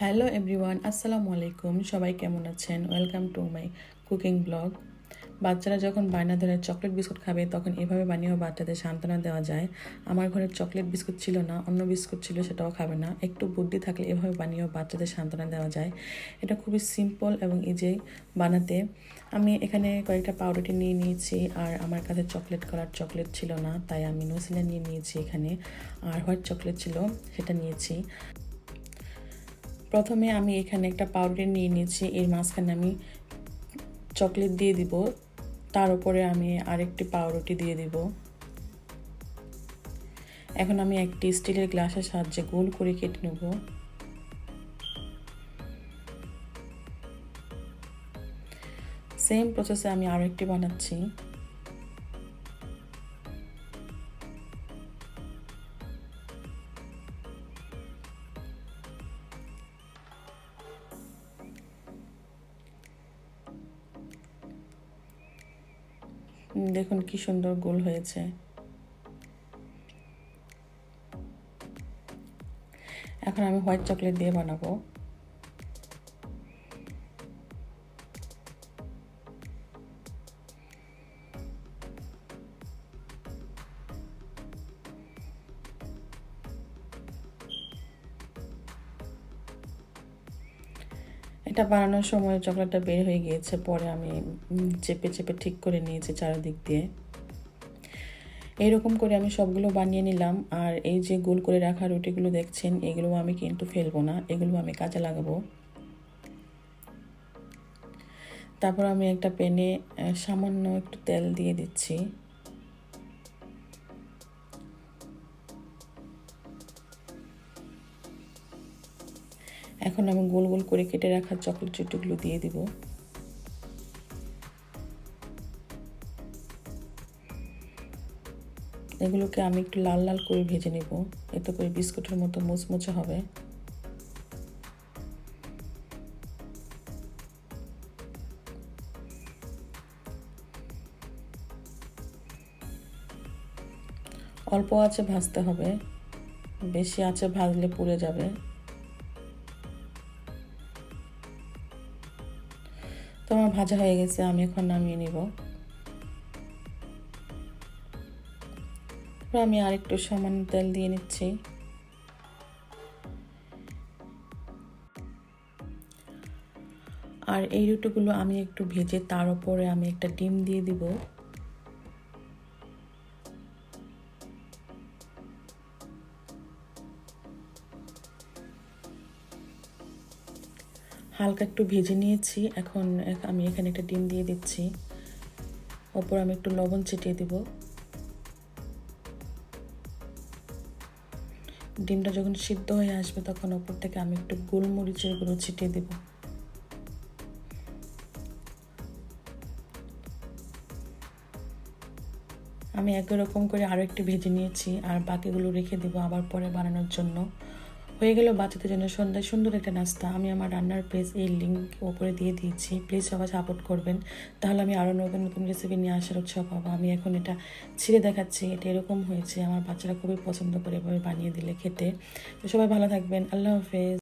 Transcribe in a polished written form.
Hello everyone, আসসালামু আলাইকুম। সবাই কেমন আছেন? Welcome to my cooking blog. বাচ্চারা যখন বায়না ধরে চকলেট বিস্কুট খাবে তখন এভাবে বানিয়েও বাচ্চাদের সান্ত্বনা দেওয়া যায়। আমার ঘরে চকলেট বিস্কুট ছিল না, অন্য বিস্কুট ছিল, সেটাও খাবে না। একটু বুদ্ধি থাকলে এভাবে বানিয়েও বাচ্চাদের সান্ত্বনা দেওয়া যায়। এটা খুবই সিম্পল এবং ইজি বানাতে। আমি এখানে কয়েকটা পাউরুটি নিয়ে নিয়েছি, আর আমার কাছে চকলেট কালার চকলেট ছিল না, তাই আমি নুসিলা নিয়ে নিয়েছি এখানে। আর হোয়াইট চকলেট ছিল, সেটা নিয়েছি। প্রথমে আমি এখানে একটা পাউরুটি নিয়ে নিয়েছি, এর মাঝখানে আমি চকলেট দিয়ে দিব, তার উপরে আমি আরেকটি পাউরুটি দিয়ে দিব। এখন আমি একটি স্টিলের গ্লাসের সাহায্যে গোল করে কেটে নেব। সেম প্রসেসে আমি আরও একটি বানাচ্ছি। দেখুন কি সুন্দর গোল হয়েছে। এখন আমি হোয়াইট চকলেট দিয়ে বানাবো। এটা বানানোর সময় চকলেটটা বের হয়ে গিয়েছে, পরে আমি চেপে চেপে ঠিক করে নিয়েছি চারিদিক দিয়ে। এইরকম করে আমি সবগুলো বানিয়ে নিলাম। আর এই যে গোল করে রাখা রুটিগুলো দেখছেন, এগুলো আমি কিন্তু ফেলবো না, এগুলো আমি কাজে লাগাবো। তারপর আমি একটা প্যানে সামান্য একটু তেল দিয়ে দিচ্ছি। এখন আমি গোল গোল করে কেটে রাখা চকলেট চুটিগুলো দিয়ে দিব। এগুলোকে আমি একটু লাল লাল করে ভেজে নেব, এতে করে বিস্কুটের মতো মুচমুচে হবে। অল্প আঁচে ভাজতে হবে, বেশি আঁচে ভাজলে পুড়ে যাবে। তো আমার ভাজা হয়ে গেছে, আমি এখন নামিয়ে নিব। আমি আরেকটু সামান্য তেল দিয়ে নিচ্ছি। আর এই রুটিগুলো আমি একটু ভেজে তার উপরে আমি একটা ডিম দিয়ে দিব। হালকা একটু ভেজে নিয়েছি, এখন আমি এখানে একটা ডিম দিয়ে দিচ্ছি। ওপর আমি একটু লবণ ছিটিয়ে দিব। ডিমটা যখন সিদ্ধ হয়ে আসবে তখন ওপর থেকে আমি একটু গোলমরিচের গুঁড়ো ছিটিয়ে দিব। আমি একই রকম করে আরও একটু ভেজে নিয়েছি, আর বাকিগুলো রেখে দিব আবার পরে বানানোর জন্য। হয়ে গেল বাচ্চাদের জন্য সন্ধ্যায় সুন্দর একটা নাস্তা। আমি আমার রান্নার পেজ এই লিঙ্ক ওপরে দিয়ে দিয়েছি, প্লিজ সবাই সাপোর্ট করবেন, তাহলে আমি আরও নতুন নতুন রেসিপি নিয়ে আসার উৎসাহ পাবো। আমি এখন এটা ছিঁড়ে দেখাচ্ছি, এটা এরকম হয়েছে। আমার বাচ্চারা খুবই পছন্দ করে এভাবে বানিয়ে দিলে খেতে। তো সবাই ভালো থাকবেন, আল্লাহ হাফেজ।